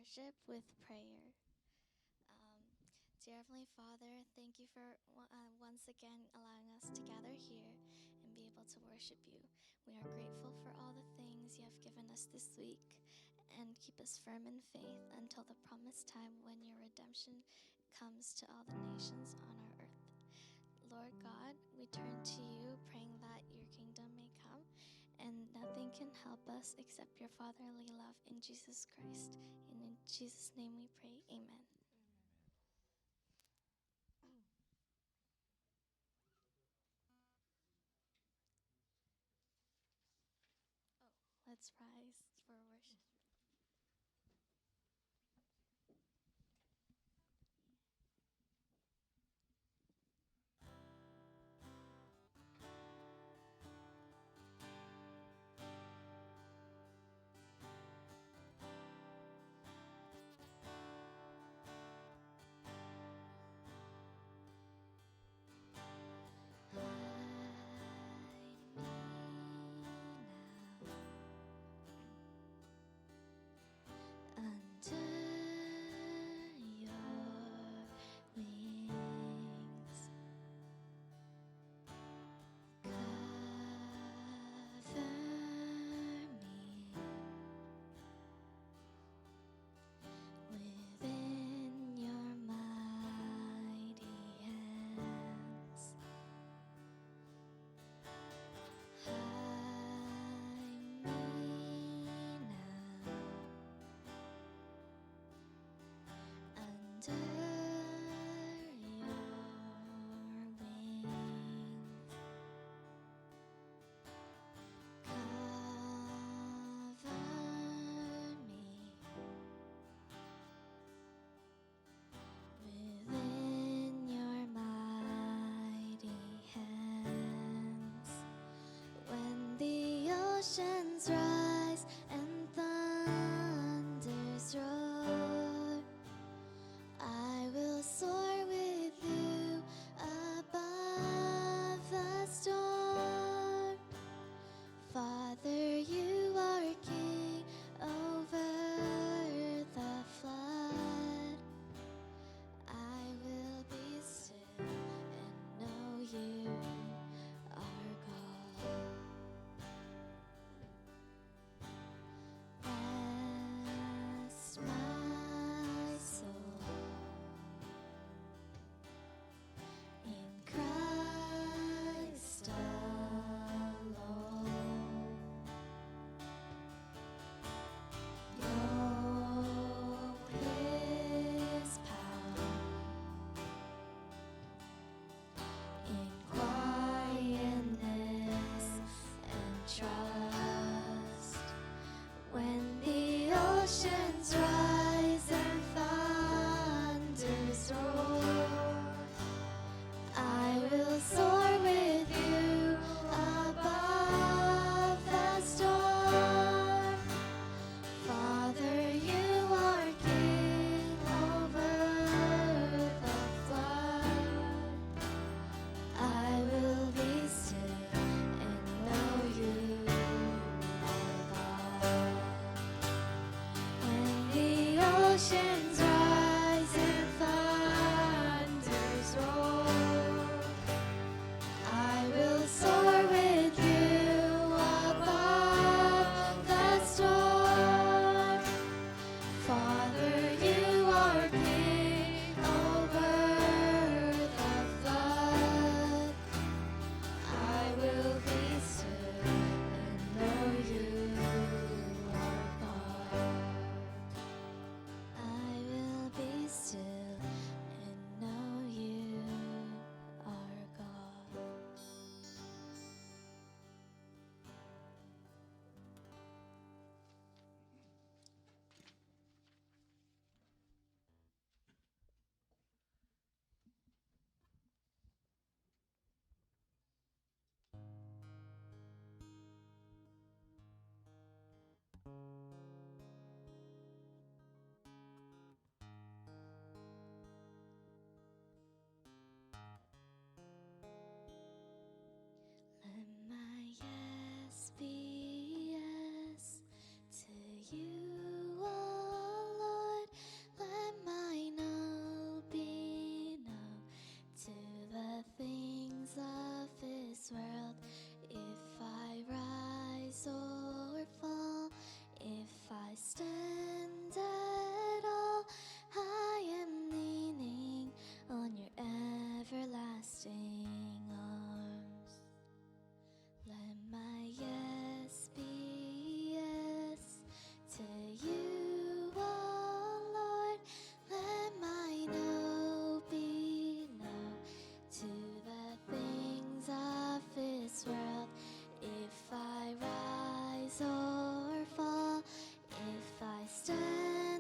worship with prayer. Dear Heavenly Father, thank you for once again allowing us to gather here and be able to worship you. We are grateful for all the things you have given us this week, and keep us firm in faith until the promised time when your redemption comes to all the nations on our earth. Lord God, we turn to you praying that your kingdom may come, and nothing can help us except your fatherly love in Jesus Christ. And in Jesus' name we pray, amen. Let's rise for worship. Oceans rise and thunders roar. I will soar with you above the storm. Father, you are king over the flood. I will be still and know you are God. Rest my soul in Christ alone. Know His power in quietness and trust. When the oceans rise and thunders roar, I will soar with you above the storm. Father, you are king over the flood. I will be still and know you are God. When the oceans rise and thunders roar, I will soar with you above the storm. Father, you are king over the flood. I will be still and know you are God. I will stand at all, I am leaning on your everlasting arms. Let my yes be yes to you, oh Lord. Let my no be no to the things of this world. If I rise or fall, if I stand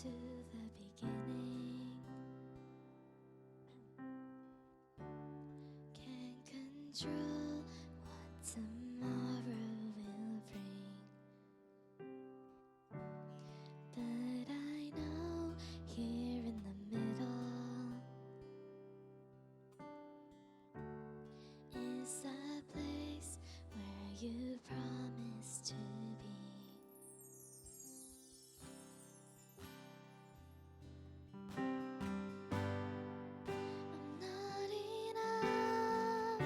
to the beginning. Can't control what tomorrow will bring, but I know here in the middle is a place where you promised to be. I'm not enough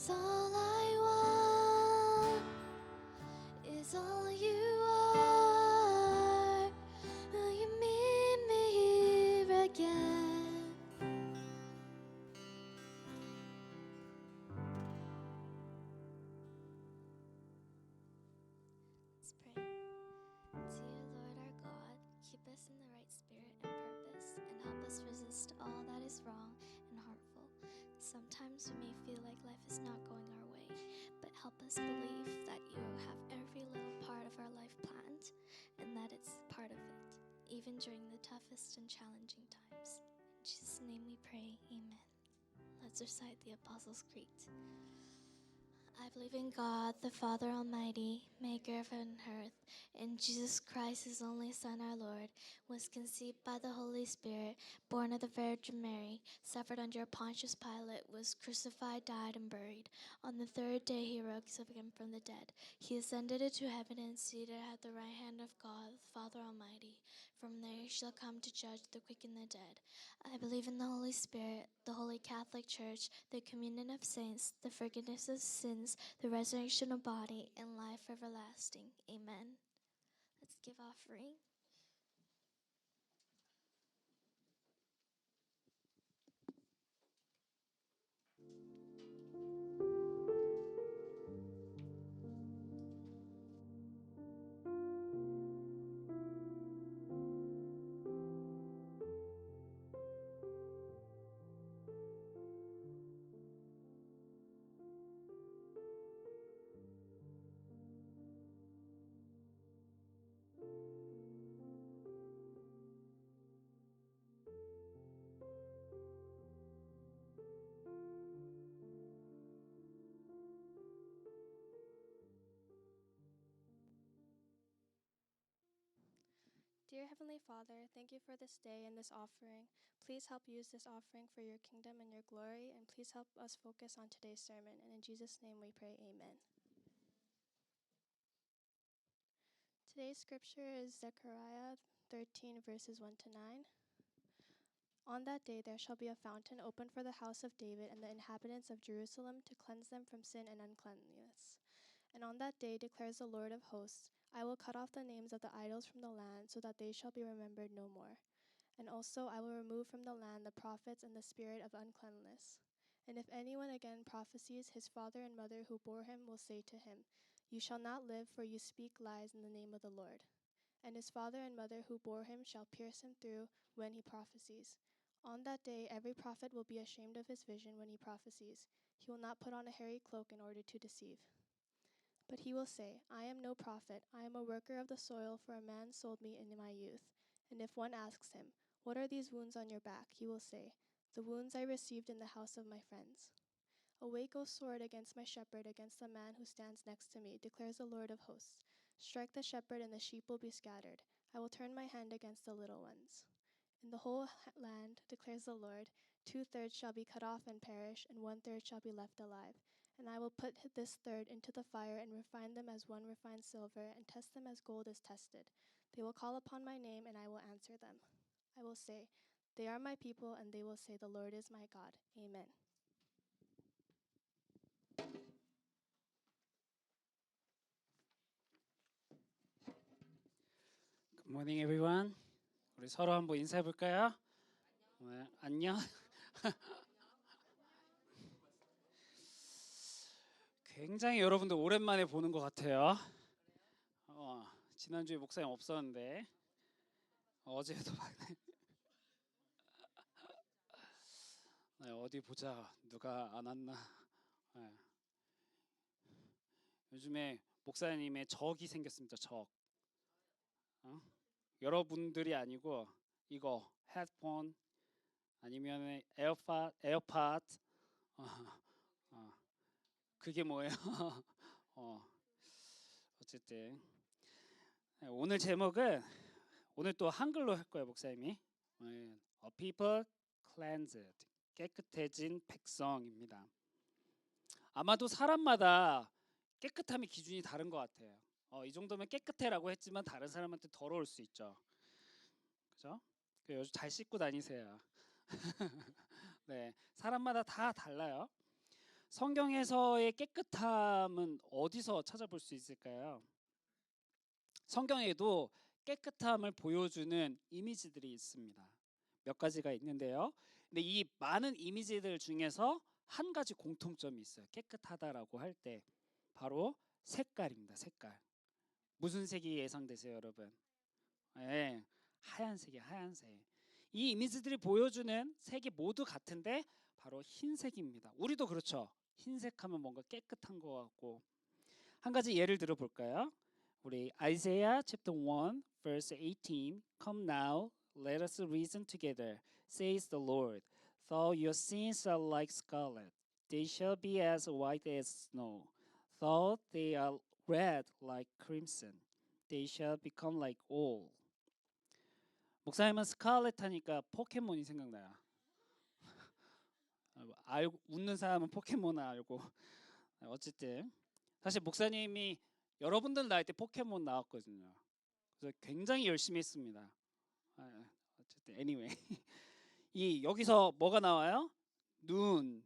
'Cause all I want is all you are. Will you meet me here again? Let's pray. Dear Lord our God, keep us in the right spirit and purpose, and help us resist all that is wrong and harmful. Sometimes we may feel like life is not going our way, but help us believe that you have every little part of our life planned, and that it's part of it, even during the toughest and challenging times. In Jesus' name we pray, amen. Let's recite the Apostles' Creed. I believe in God, the Father Almighty, maker of heaven and earth, in Jesus Christ, his only Son, our Lord, was conceived by the Holy Spirit, born of the Virgin Mary, suffered under Pontius Pilate, was crucified, died, and buried. On the third day he rose again from the dead. He ascended into heaven and seated at the right hand of God, the Father Almighty. From there he shall come to judge the quick and the dead. I believe in the Holy Spirit, the Holy Catholic Church, the communion of saints, the forgiveness of sins, the resurrection of body, and life everlasting. Amen. Let's give offering. Dear Heavenly Father, thank you for this day and this offering. Please help use this offering for your kingdom and your glory, and please help us focus on today's sermon. And in Jesus' name we pray, amen. Today's scripture is Zechariah 13, verses 1 to 9. On that day there shall be a fountain opened for the house of David and the inhabitants of Jerusalem to cleanse them from sin and uncleanness. And on that day, declares the Lord of hosts, I will cut off the names of the idols from the land, so that they shall be remembered no more. And also I will remove from the land the prophets and the spirit of uncleanness. And if anyone again prophesies, his father and mother who bore him will say to him, You shall not live, for you speak lies in the name of the Lord. And his father and mother who bore him shall pierce him through when he prophesies. On that day every prophet will be ashamed of his vision when he prophesies. He will not put on a hairy cloak in order to deceive. But he will say, I am no prophet, I am a worker of the soil, for a man sold me in my youth. And if one asks him, What are these wounds on your back? He will say, The wounds I received in the house of my friends. Awake, O sword, against my shepherd, against the man who stands next to me, declares the Lord of hosts. Strike the shepherd, and the sheep will be scattered. I will turn my hand against the little ones. In the whole land, declares the Lord, 2/3 shall be cut off and perish, and 1/3 shall be left alive. And I will put this third into the fire and refine them as one refines silver and test them as gold is tested. They will call upon my name and I will answer them. I will say, They are my people, and they will say, The Lord is my God. Amen. Good morning, everyone. 우리 서로 한번 인사해 볼까요? 네, 안녕. 굉장히 여러분들 오랜만에 보는 것 같아요. 지난주에 목사님 없었는데 어제도 봤네. 네, 어디 보자. 누가 안 왔나. 네. 요즘에 목사님의 적이 생겼습니다. 적. 여러분들이 아니고 이거 헤드폰 아니면 에어팟 그게 뭐예요? 어쨌든 오늘 제목은 오늘 또 한글로 할 거예요, 목사님이. A people cleansed, 깨끗해진 백성입니다. 아마도 사람마다 깨끗함의 기준이 다른 것 같아요. 이 정도면 깨끗해라고 했지만 다른 사람한테 더러울 수 있죠. 그죠? 요즘 잘 씻고 다니세요. 네, 사람마다 다 달라요. 성경에서의 깨끗함은 어디서 찾아볼 수 있을까요? 성경에도 깨끗함을 보여주는 이미지들이 있습니다. 몇 가지가 있는데요. 근데 이 많은 이미지들 중에서 한 가지 공통점이 있어요. 깨끗하다라고 할 때 바로 색깔입니다. 색깔. 무슨 색이 예상되세요, 여러분? 네, 하얀색이 하얀색. 이 이미지들이 보여주는 색이 모두 같은데 바로 흰색입니다. 우리도 그렇죠. 흰색하면 뭔가 깨끗한 것 같고. 한 가지 예를 들어 볼까요? 우리 Isaiah chapter 1 verse 18. Come now, let us reason together, says the Lord. Though your sins are like scarlet, they shall be as white as snow. Though they are red like crimson, they shall become like wool. 목사님은 스칼렛 하니까 포켓몬이 생각나요. 알고 웃는 사람은 포켓몬을 알고. 어쨌든 사실 목사님이 여러분들 나이 때 포켓몬 나왔거든요. 그래서 굉장히 열심히 했습니다. 어쨌든 anyway 이 여기서 뭐가 나와요? 눈,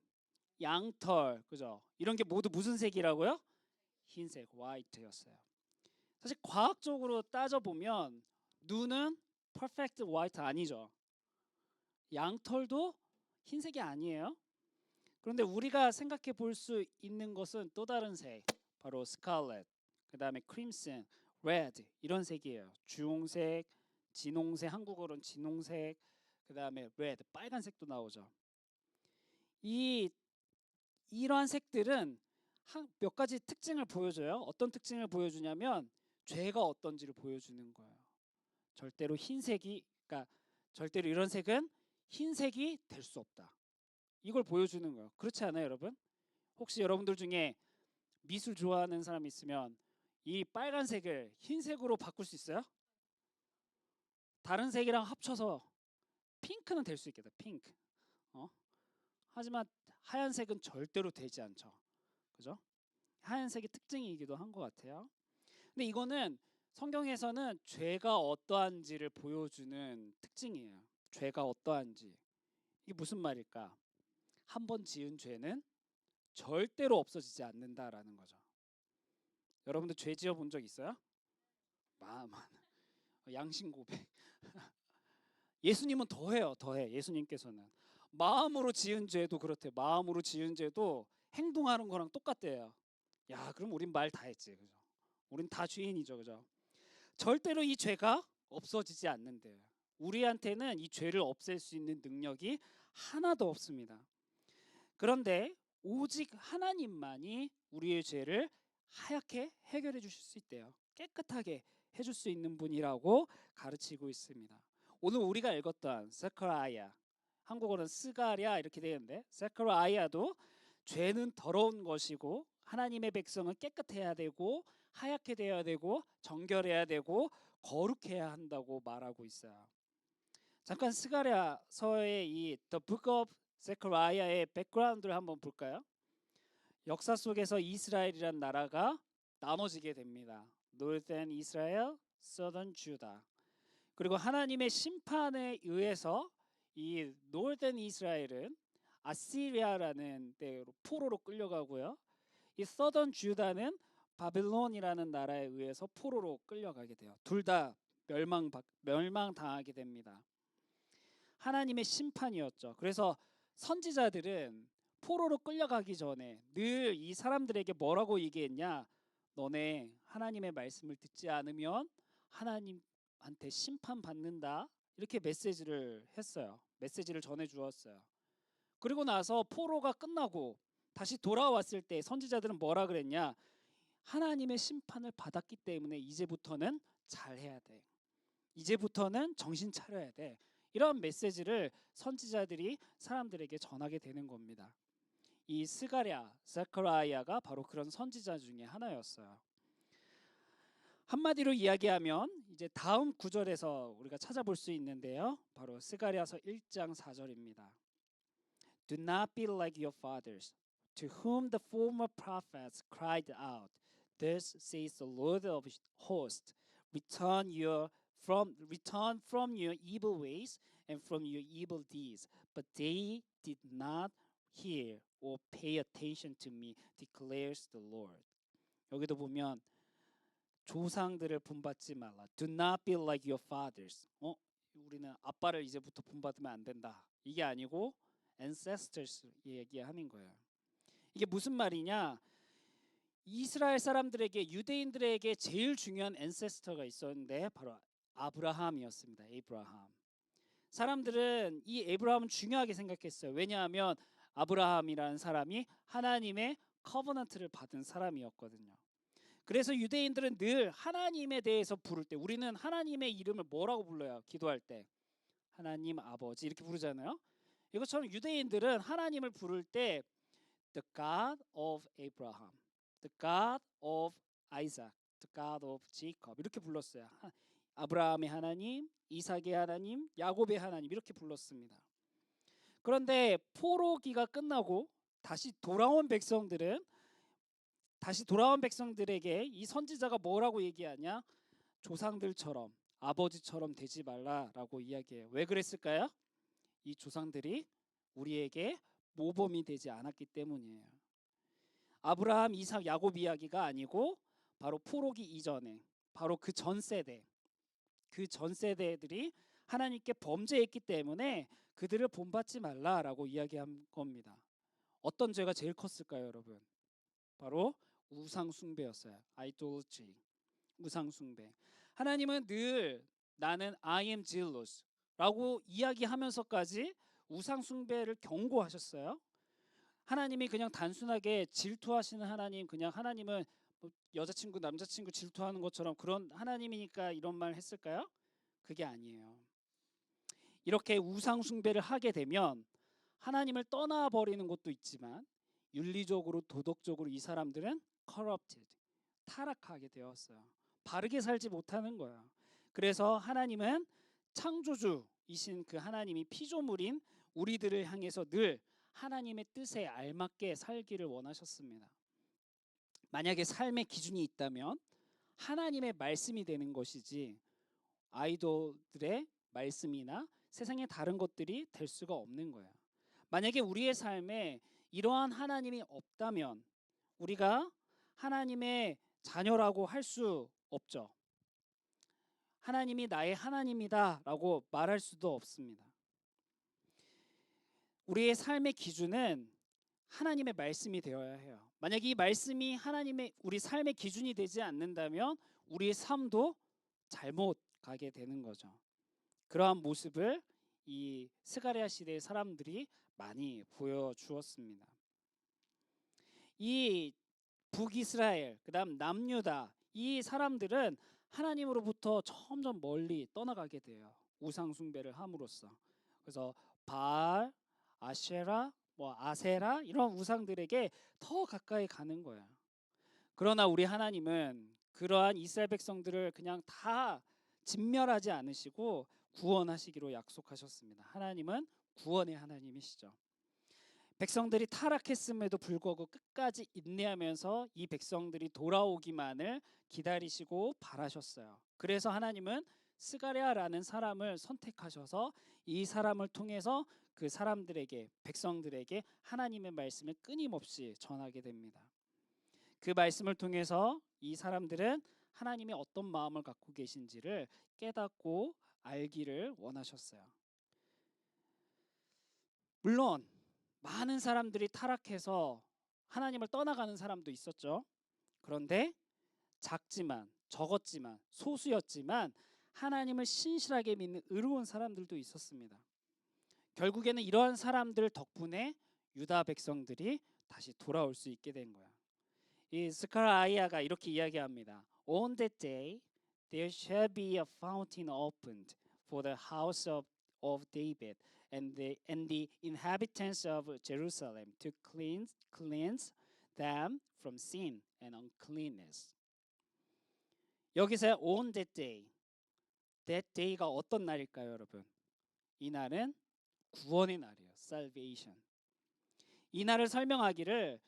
양털, 그죠? 이런 게 모두 무슨 색이라고요? 흰색, 화이트였어요. 사실 과학적으로 따져 보면 눈은 퍼펙트 화이트 아니죠. 양털도 흰색이 아니에요. 그런데 우리가 생각해 볼 수 있는 것은 또 다른 색, 바로 스칼렛, 그 다음에 크림슨, 레드 이런 색이에요. 주홍색, 진홍색, 한국어로는 진홍색, 그 다음에 레드, 빨간색도 나오죠. 이러한 색들은 몇 가지 특징을 보여줘요. 어떤 특징을 보여주냐면 죄가 어떤지를 보여주는 거예요. 절대로 절대로 이런 색은 흰색이 될 수 없다. 이걸 보여주는 거예요. 그렇지 않아요, 여러분? 혹시 여러분들 중에 미술 좋아하는 사람 있으면 이 빨간색을 흰색으로 바꿀 수 있어요? 다른 색이랑 합쳐서 핑크는 될 수 있겠다. 핑크. 하지만 하얀색은 절대로 되지 않죠. 그죠? 하얀색의 특징이기도 한 것 같아요. 근데 이거는 성경에서는 죄가 어떠한지를 보여주는 특징이에요. 죄가 어떠한지. 이게 무슨 말일까? 한 번 지은 죄는 절대로 없어지지 않는다라는 거죠. 여러분들 죄 지어 본 적 있어요? 양심 고백. 예수님은 더해요. 더해. 예수님께서는 마음으로 지은 죄도 그렇대. 마음으로 지은 죄도 행동하는 거랑 똑같대요. 야, 그럼 우린 말 다 했지. 그죠? 우린 다 죄인이죠. 그죠? 절대로 이 죄가 없어지지 않는데요. 우리한테는 이 죄를 없앨 수 있는 능력이 하나도 없습니다. 그런데 오직 하나님만이 우리의 죄를 하얗게 해결해 주실 수 있대요. 깨끗하게 해줄 수 있는 분이라고 가르치고 있습니다. 오늘 우리가 읽었던 세커라야, 한국어는 스가랴 이렇게 되는데 세커라야도 죄는 더러운 것이고 하나님의 백성은 깨끗해야 되고 하얗게 되어야 되고 정결해야 되고 거룩해야 한다고 말하고 있어요. 잠깐 스가랴서의 이 The Book of Zechariah의 백그라운드를 한번 볼까요? 역사 속에서 이스라엘이란 나라가 나눠지게 됩니다. Northern Israel, Southern Judah. 그리고 하나님의 심판에 의해서 이 Northern Israel은 아시리아라는 데로 포로로 끌려가고요. 이 Southern Judah는 바벨론이라는 나라에 의해서 포로로 끌려가게 돼요. 둘 다 멸망당하게 됩니다. 하나님의 심판이었죠. 그래서 선지자들은 포로로 끌려가기 전에 늘 이 사람들에게 뭐라고 얘기했냐? 너네 하나님의 말씀을 듣지 않으면 하나님한테 심판받는다. 이렇게 메시지를 했어요. 메시지를 전해 주었어요. 그리고 나서 포로가 끝나고 다시 돌아왔을 때 선지자들은 뭐라 그랬냐? 하나님의 심판을 받았기 때문에 이제부터는 잘해야 돼. 이제부터는 정신 차려야 돼. 이런 메시지를 선지자들이 사람들에게 전하게 되는 겁니다. 이 스가랴, 세커라야가 바로 그런 선지자 중에 하나였어요. 한마디로 이야기하면 이제 다음 구절에서 우리가 찾아볼 수 있는데요. 바로 스가랴서 1장 4절입니다. Do not be like your fathers, to whom the former prophets cried out. Thus says the Lord of hosts, return from your evil ways and from your evil deeds. But they did not hear or pay attention to me, declares the Lord. 여기도 보면 조상들을 본받지 말라. Do not be like your fathers. 우리는 아빠를 이제부터 본받으면 안 된다. 이게 아니고 ancestors 얘기하는 거예요. 이게 무슨 말이냐? 이스라엘 사람들에게 유대인들에게 제일 중요한 ancestor가 있었는데 바로 아브라함이었습니다. 에이브라함. 사람들은 이 에이브라함을 중요하게 생각했어요. 왜냐하면 아브라함이라는 사람이 하나님의 커버넌트를 받은 사람이었거든요. 그래서 유대인들은 늘 하나님에 대해서 부를 때 우리는 하나님의 이름을 뭐라고 불러요? 기도할 때 하나님 아버지 이렇게 부르잖아요. 이것처럼 유대인들은 하나님을 부를 때 The God of Abraham, The God of Isaac, The God of Jacob 이렇게 불렀어요. 아브라함의 하나님, 이삭의 하나님, 야곱의 하나님 이렇게 불렀습니다. 그런데 포로기가 끝나고 다시 돌아온 백성들에게 이 선지자가 뭐라고 얘기하냐? 조상들처럼 아버지처럼 되지 말라라고 이야기해요. 왜 그랬을까요? 이 조상들이 우리에게 모범이 되지 않았기 때문이에요. 아브라함, 이삭, 야곱 이야기가 아니고 바로 포로기 이전에 바로 그 전 세대들이 하나님께 범죄했기 때문에 그들을 본받지 말라라고 이야기한 겁니다. 어떤 죄가 제일 컸을까요, 여러분? 바로 우상 숭배였어요. idolatry, 우상 숭배. 하나님은 늘 나는 I am jealous라고 이야기하면서까지 우상 숭배를 경고하셨어요. 하나님이 그냥 단순하게 질투하시는 하나님, 그냥 하나님은 여자친구, 남자친구 질투하는 것처럼 그런 하나님이니까 이런 말 했을까요? 그게 아니에요. 이렇게 우상 숭배를 하게 되면 하나님을 떠나버리는 것도 있지만 윤리적으로 도덕적으로 이 사람들은 corrupted, 타락하게 되었어요. 바르게 살지 못하는 거예요. 그래서 하나님은 창조주이신 그 하나님이 피조물인 우리들을 향해서 늘 하나님의 뜻에 알맞게 살기를 원하셨습니다. 만약에 삶의 기준이 있다면 하나님의 말씀이 되는 것이지 아이돌들의 말씀이나 세상의 다른 것들이 될 수가 없는 거예요. 만약에 우리의 삶에 이러한 하나님이 없다면 우리가 하나님의 자녀라고 할 수 없죠. 하나님이 나의 하나님이다라고 말할 수도 없습니다. 우리의 삶의 기준은 하나님의 말씀이 되어야 해요. 만약 이 말씀이 하나님의 우리 삶의 기준이 되지 않는다면 우리의 삶도 잘못 가게 되는 거죠. 그러한 모습을 이 스가랴 시대의 사람들이 많이 보여주었습니다. 이 북이스라엘, 그다음 남유다 이 사람들은 하나님으로부터 점점 멀리 떠나가게 돼요. 우상 숭배를 함으로써. 그래서 바알, 아세라, 아세라 이런 우상들에게 더 가까이 가는 거야. 그러나 우리 하나님은 그러한 이스라엘 백성들을 그냥 다 진멸하지 않으시고 구원하시기로 약속하셨습니다. 하나님은 구원의 하나님이시죠. 백성들이 타락했음에도 불구하고 끝까지 인내하면서 이 백성들이 돌아오기만을 기다리시고 바라셨어요. 그래서 하나님은 스가랴라는 사람을 선택하셔서 이 사람을 통해서 그 사람들에게 백성들에게 하나님의 말씀을 끊임없이 전하게 됩니다. 그 말씀을 통해서 이 사람들은 하나님이 어떤 마음을 갖고 계신지를 깨닫고 알기를 원하셨어요. 물론 많은 사람들이 타락해서 하나님을 떠나가는 사람도 있었죠. 그런데 적었지만 소수였지만 하나님을 신실하게 믿는 의로운 사람들도 있었습니다. 결국에는 이러한 사람들 덕분에 유다 백성들이 다시 돌아올 수 있게 된 거야. 이 스가랴가 이렇게 이야기합니다. On that day there shall be a fountain opened for the house of David and the inhabitants of Jerusalem to cleanse them from sin and uncleanness. 여기서 on that day가 어떤 날일까요, 여러분? 이 날은 구원의 날이에요. Salvation. 이 날을 설명하기를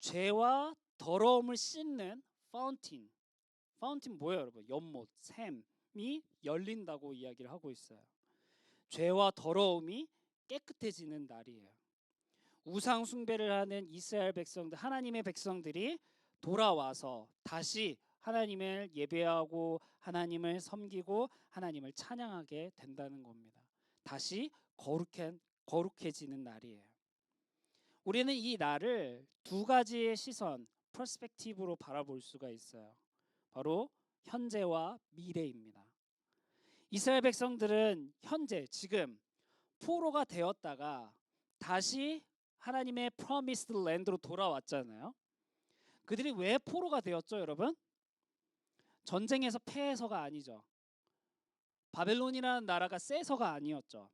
죄와 더러움을 씻는 파운틴 뭐예요, 여러분? 연못, 샘이 열린다고 이야기를 하고 있어요. 죄와 더러움이 깨끗해지는 날이에요. 우상 숭배를 하는 이스라엘 백성들, 하나님의 백성들이 돌아와서 다시 하나님을 예배하고 하나님을 섬기고 하나님을 찬양하게 된다는 겁니다. 다시 거룩해지는 날이에요. 우리는 이 날을 두 가지의 시선, 퍼스펙티브로 바라볼 수가 있어요. 바로 현재와 미래입니다. 이스라엘 백성들은 현재 지금 포로가 되었다가 다시 하나님의 프로미스드 랜드로 돌아왔잖아요. 그들이 왜 포로가 되었죠, 여러분? 전쟁에서 패해서가 아니죠. 바벨론이라는 나라가 세서가 아니었죠.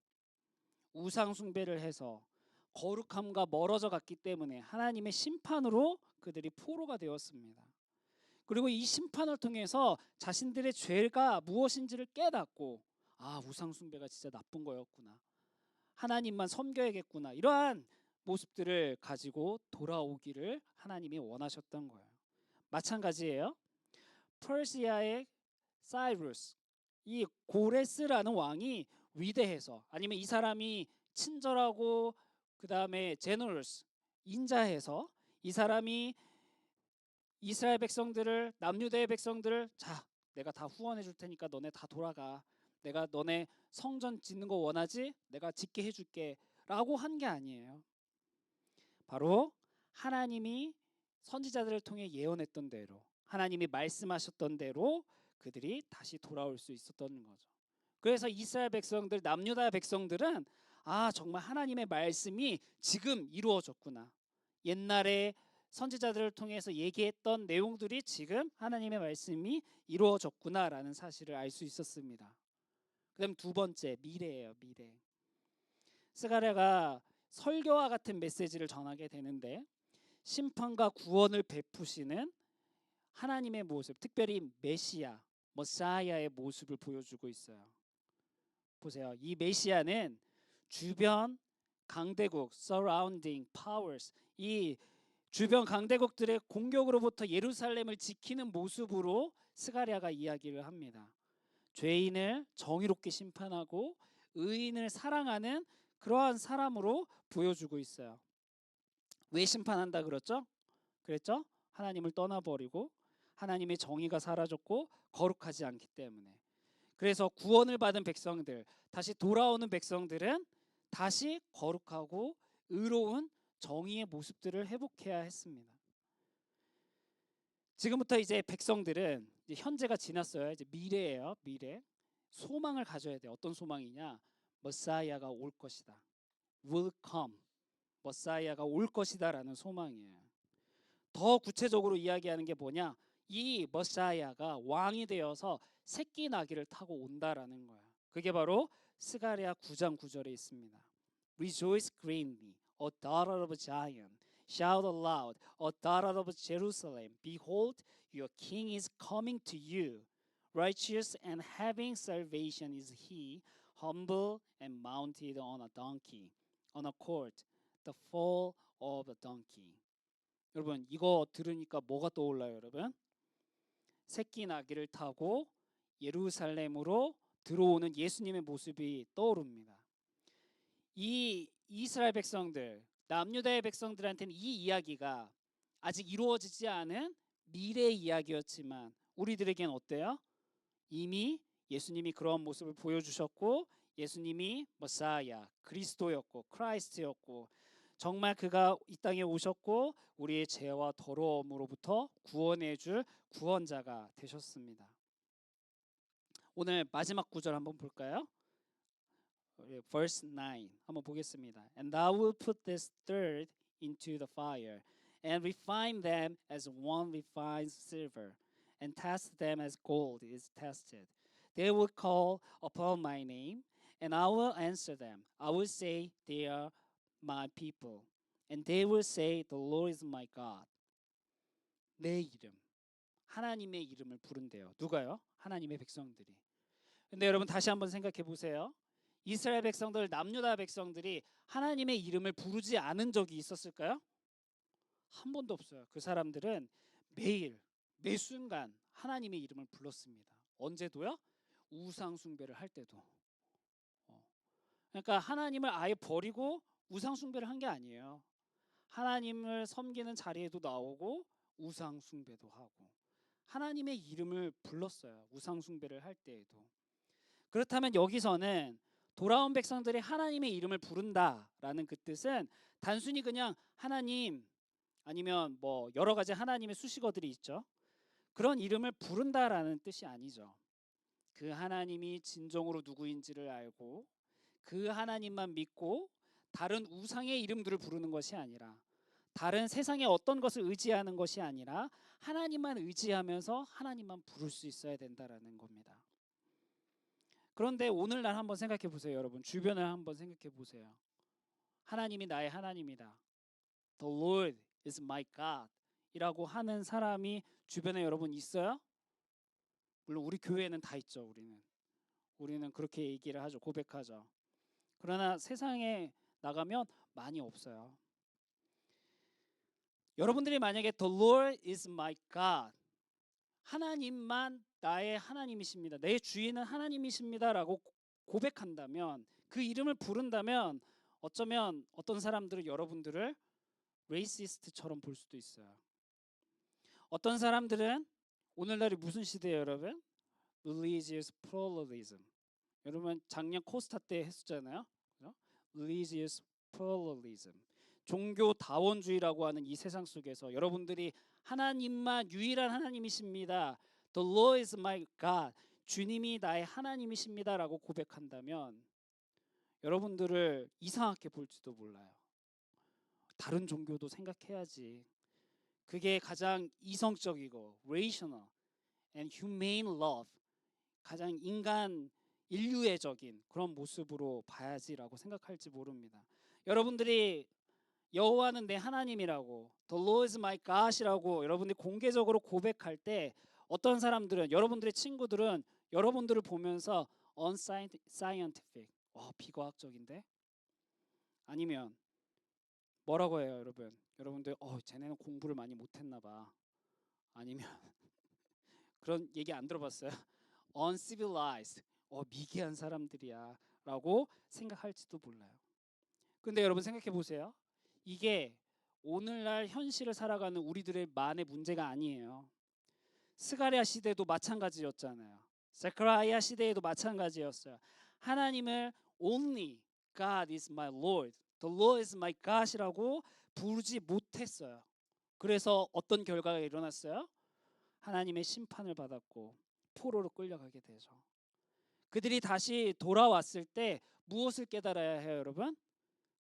우상 숭배를 해서 거룩함과 멀어져 갔기 때문에 하나님의 심판으로 그들이 포로가 되었습니다. 그리고 이 심판을 통해서 자신들의 죄가 무엇인지를 깨닫고 우상 숭배가 진짜 나쁜 거였구나. 하나님만 섬겨야겠구나. 이러한 모습들을 가지고 돌아오기를 하나님이 원하셨던 거예요. 마찬가지예요. 퍼시아의 사이루스, 이 고레스라는 왕이 위대해서, 아니면 이 사람이 친절하고 그 다음에 제너러스, 인자해서 이 사람이 이스라엘 백성들을, 남유다의 백성들을 내가 다 후원해 줄 테니까 너네 다 돌아가. 내가 너네 성전 짓는 거 원하지? 내가 짓게 해줄게 라고 한 게 아니에요. 바로 하나님이 선지자들을 통해 예언했던 대로, 하나님이 말씀하셨던 대로 그들이 다시 돌아올 수 있었던 거죠. 그래서 이스라엘 백성들, 남유다 백성들은 정말 하나님의 말씀이 지금 이루어졌구나. 옛날에 선지자들을 통해서 얘기했던 내용들이 지금 하나님의 말씀이 이루어졌구나라는 사실을 알 수 있었습니다. 그다음 두 번째, 미래예요. 미래. 스가랴가 설교와 같은 메시지를 전하게 되는데 심판과 구원을 베푸시는 하나님의 모습, 특별히 메시아, 머사야의 모습을 보여주고 있어요. 보세요. 이 메시아는 주변 강대국, surrounding powers, 이 주변 강대국들의 공격으로부터 예루살렘을 지키는 모습으로 스가랴가 이야기를 합니다. 죄인을 정의롭게 심판하고 의인을 사랑하는 그러한 사람으로 보여주고 있어요. 왜 심판한다 그랬죠? 하나님을 떠나버리고 하나님의 정의가 사라졌고 거룩하지 않기 때문에. 그래서 구원을 받은 백성들, 다시 돌아오는 백성들은 다시 거룩하고 의로운 정의의 모습들을 회복해야 했습니다. 지금부터 이제 백성들은 이제 현재가 지났어요. 이제 미래예요. 미래. 소망을 가져야 돼요. 어떤 소망이냐? 머사야가 올 것이다. will come. 머사야가 올 것이다라는 소망이에요. 더 구체적으로 이야기하는 게 뭐냐? 이 머사야가 왕이 되어서 새끼 나귀를 타고 온다라는 거야. 그게 바로 스가랴 9장 9절에 있습니다. Rejoice greatly, O daughter of Zion. Shout aloud, O daughter of Jerusalem. Behold, your king is coming to you. Righteous and having salvation is he, humble and mounted on a donkey, on a colt, the foal of a donkey. 여러분, 이거 들으니까 뭐가 떠올라요, 여러분? 새끼 나귀를 타고 예루살렘으로 들어오는 예수님의 모습이 떠오릅니다. 이 이스라엘 백성들, 남유다의 백성들한테는 이 이야기가 아직 이루어지지 않은 미래의 이야기였지만 우리들에겐 어때요? 이미 예수님이 그런 모습을 보여주셨고 예수님이 머사야, 그리스도였고 크라이스트였고 정말 그가 이 땅에 오셨고 우리의 죄와 더러움으로부터 구원해 줄 구원자가 되셨습니다. 오늘 마지막 구절 한번 볼까요? Verse 9 한번 보겠습니다. And thou wilt put this third into the fire and refine them as one refines silver and test them as gold is tested. They will call upon my name and I will answer them. I will say they are my people and they will say the Lord is my God. 내 이름, 하나님의 이름을 부른대요. 누가요? 하나님의 백성들이. 근데 여러분 다시 한번 생각해 보세요. 이스라엘 백성들, 남유다 백성들이 하나님의 이름을 부르지 않은 적이 있었을까요? 한 번도 없어요. 그 사람들은 매일, 매 순간 하나님의 이름을 불렀습니다. 언제도요? 우상 숭배를 할 때도. 그러니까 하나님을 아예 버리고 우상 숭배를 한 게 아니에요. 하나님을 섬기는 자리에도 나오고 우상 숭배도 하고 하나님의 이름을 불렀어요. 우상 숭배를 할 때에도. 그렇다면 여기서는 돌아온 백성들이 하나님의 이름을 부른다라는 그 뜻은 단순히 그냥 하나님 아니면 뭐 여러 가지 하나님의 수식어들이 있죠. 그런 이름을 부른다라는 뜻이 아니죠. 그 하나님이 진정으로 누구인지를 알고 그 하나님만 믿고 다른 우상의 이름들을 부르는 것이 아니라 다른 세상의 어떤 것을 의지하는 것이 아니라 하나님만 의지하면서 하나님만 부를 수 있어야 된다라는 겁니다. 그런데 오늘날 한번 생각해 보세요, 여러분. 주변을 한번 생각해 보세요. 하나님이 나의 하나님이다. The Lord is my God 이라고 하는 사람이 주변에 여러분 있어요? 물론 우리 교회에는 다 있죠. 우리는 그렇게 얘기를 하죠. 고백하죠. 그러나 세상에 나가면 많이 없어요. 여러분들이 만약에 The Lord is my God 하나님만 나의 하나님이십니다. 내 주인은 하나님이십니다라고 고백한다면 그 이름을 부른다면 어쩌면 어떤 사람들은 여러분들을 레이시스트처럼 볼 수도 있어요. 어떤 사람들은 오늘날이 무슨 시대예요, 여러분? Religious pluralism. 여러분 작년 코스타 때 했었잖아요. 그죠? Religious pluralism. 종교 다원주의라고 하는 이 세상 속에서 여러분들이 하나님만 유일한 하나님이십니다. The Lord is my God. 주님이 나의 하나님이십니다라고 고백한다면 여러분들을 이상하게 볼지도 몰라요. 다른 종교도 생각해야지. 그게 가장 이성적이고 rational and humane love 가장 인류애적인 그런 모습으로 봐야지라고 생각할지 모릅니다. 여러분들이 여호와는 내 하나님이라고 The Lord is my God이라고 여러분들이 공개적으로 고백할 때 어떤 사람들은 여러분들의 친구들은 여러분들을 보면서 unscientific 비과학적인데 아니면 뭐라고 해요, 여러분? 여러분들 쟤네는 공부를 많이 못했나 봐. 아니면 그런 얘기 안 들어봤어요? uncivilized 미개한 사람들이야 라고 생각할지도 몰라요. 근데 여러분 생각해 보세요. 이게 오늘날 현실을 살아가는 우리들의 만의 문제가 아니에요. 스가랴 시대도 마찬가지였잖아요. 세카리아 시대에도 마찬가지였어요. 하나님을 only God is my Lord, the Lord is my God이라고 부르지 못했어요. 그래서 어떤 결과가 일어났어요? 하나님의 심판을 받았고 포로로 끌려가게 되죠. 그들이 다시 돌아왔을 때 무엇을 깨달아야 해요, 여러분?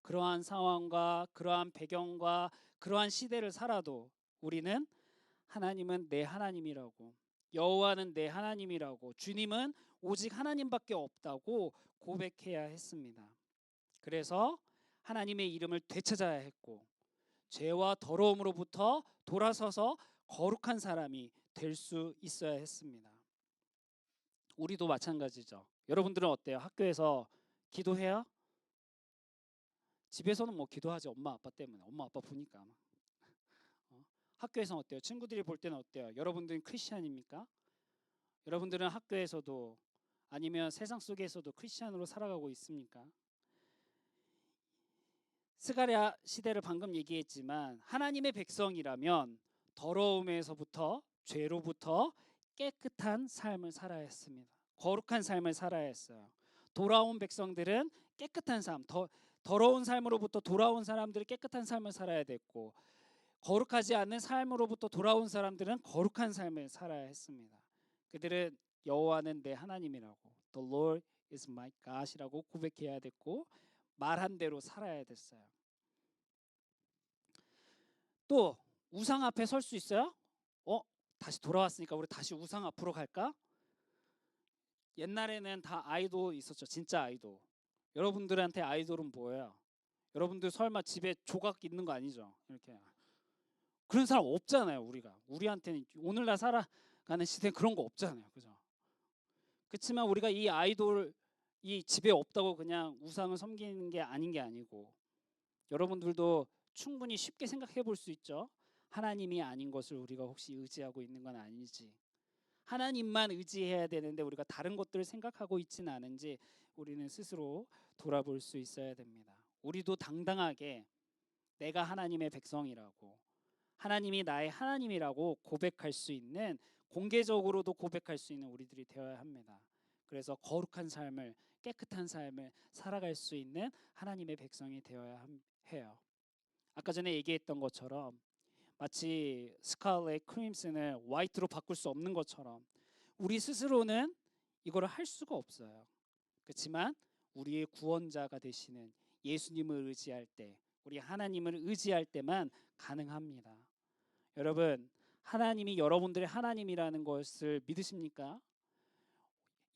그러한 상황과 그러한 배경과 그러한 시대를 살아도 우리는 하나님은 내 하나님이라고 여호와는 내 하나님이라고 주님은 오직 하나님밖에 없다고 고백해야 했습니다. 그래서 하나님의 이름을 되찾아야 했고 죄와 더러움으로부터 돌아서서 거룩한 사람이 될 수 있어야 했습니다. 우리도 마찬가지죠. 여러분들은 어때요? 학교에서 기도해요? 집에서는 뭐 기도하지 엄마 아빠 때문에 엄마 아빠 보니까 학교에서는 어때요? 친구들이 볼 때는 어때요? 여러분들은 크리스찬입니까? 여러분들은 학교에서도 아니면 세상 속에서도 크리스찬으로 살아가고 있습니까? 스가랴 시대를 방금 얘기했지만 하나님의 백성이라면 더러움에서부터 죄로부터 깨끗한 삶을 살아야 했습니다. 거룩한 삶을 살아야 했어요. 돌아온 백성들은 깨끗한 삶, 더러운 삶으로부터 돌아온 사람들이 깨끗한 삶을 살아야 됐고 거룩하지 않은 삶으로부터 돌아온 사람들은 거룩한 삶을 살아야 했습니다. 그들은 여호와는 내 하나님이라고 The Lord is my God이라고 고백해야 됐고 말한 대로 살아야 됐어요. 또 우상 앞에 설 수 있어요? 다시 돌아왔으니까 우리 다시 우상 앞으로 갈까? 옛날에는 다 아이돌 있었죠. 진짜 아이돌. 여러분들한테 아이돌은 뭐예요? 여러분들 설마 집에 조각 있는 거 아니죠? 이렇게 그런 사람 없잖아요. 우리한테는 오늘날 살아가는 시대에 그런 거 없잖아요. 그죠? 그렇지만 우리가 이 아이돌 이 집에 없다고 그냥 우상을 섬기는 게 아닌 게 아니고 여러분들도 충분히 쉽게 생각해 볼 수 있죠. 하나님이 아닌 것을 우리가 혹시 의지하고 있는 건 아닌지 하나님만 의지해야 되는데 우리가 다른 것들을 생각하고 있지는 않은지 우리는 스스로 돌아볼 수 있어야 됩니다. 우리도 당당하게 내가 하나님의 백성이라고, 하나님이 나의 하나님이라고 고백할 수 있는, 공개적으로도 고백할 수 있는 우리들이 되어야 합니다. 그래서 거룩한 삶을, 깨끗한 삶을 살아갈 수 있는 하나님의 백성이 되어야 해요. 아까 전에 얘기했던 것처럼 마치 스칼렛 크림슨을 화이트로 바꿀 수 없는 것처럼 우리 스스로는 이거를 할 수가 없어요. 그렇지만 우리의 구원자가 되시는 예수님을 의지할 때, 우리 하나님을 의지할 때만 가능합니다. 여러분, 하나님이 여러분들의 하나님이라는 것을 믿으십니까?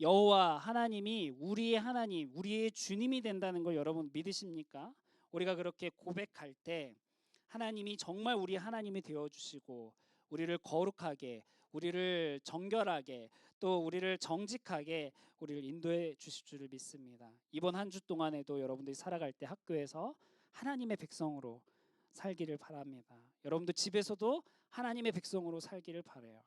여호와 하나님이 우리의 하나님, 우리의 주님이 된다는 걸 여러분 믿으십니까? 우리가 그렇게 고백할 때 하나님이 정말 우리 하나님이 되어주시고 우리를 거룩하게, 우리를 정결하게, 또 우리를 정직하게 우리를 인도해 주실 줄을 믿습니다. 이번 한 주 동안에도 여러분들이 살아갈 때 학교에서 하나님의 백성으로 살기를 바랍니다. 여러분들 집에서도 하나님의 백성으로 살기를 바라요.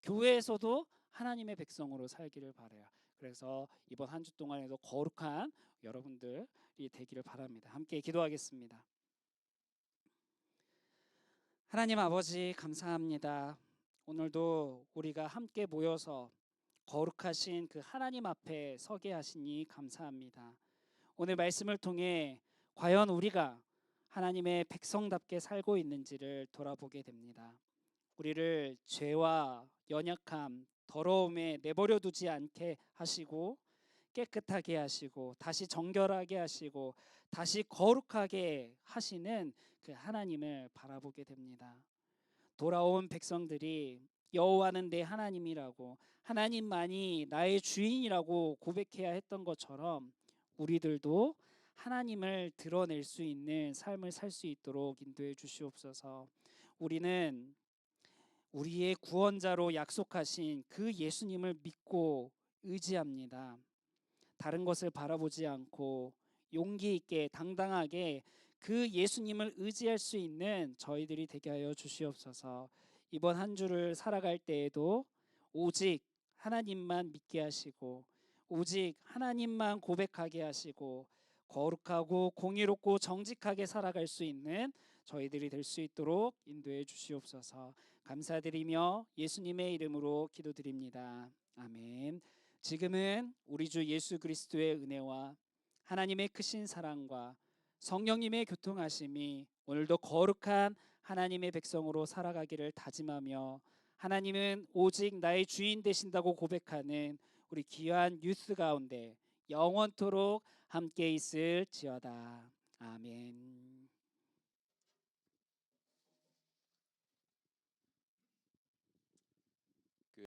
교회에서도 하나님의 백성으로 살기를 바라요. 그래서 이번 한 주 동안에도 거룩한 여러분들이 되기를 바랍니다. 함께 기도하겠습니다. 하나님 아버지, 감사합니다. 오늘도 우리가 함께 모여서 거룩하신 그 하나님 앞에 서게 하시니 감사합니다. 오늘 말씀을 통해 과연 우리가 하나님의 백성답게 살고 있는지를 돌아보게 됩니다. 우리를 죄와 연약함, 더러움에 내버려 두지 않게 하시고 깨끗하게 하시고 다시 정결하게 하시고 다시 거룩하게 하시는 그 하나님을 바라보게 됩니다. 돌아온 백성들이 여호와는 내 하나님이라고, 하나님만이 나의 주인이라고 고백해야 했던 것처럼 우리들도 하나님을 드러낼 수 있는 삶을 살 수 있도록 인도해 주시옵소서. 우리는 우리의 구원자로 약속하신 그 예수님을 믿고 의지합니다. 다른 것을 바라보지 않고 용기 있게 당당하게 그 예수님을 의지할 수 있는 저희들이 되게 하여 주시옵소서. 이번 한 주를 살아갈 때에도 오직 하나님만 믿게 하시고 오직 하나님만 고백하게 하시고 거룩하고 공의롭고 정직하게 살아갈 수 있는 저희들이 될 수 있도록 인도해 주시옵소서. 감사드리며 예수님의 이름으로 기도드립니다. 아멘. 지금은 우리 주 예수 그리스도의 은혜와 하나님의 크신 사랑과 성령님의 교통하심이 오늘도 거룩한 하나님의 백성으로 살아가기를 다짐하며 하나님은 오직 나의 주인 되신다고 고백하는 우리 귀한 유스 가운데 영원토록 함께 있을지어다. 아멘.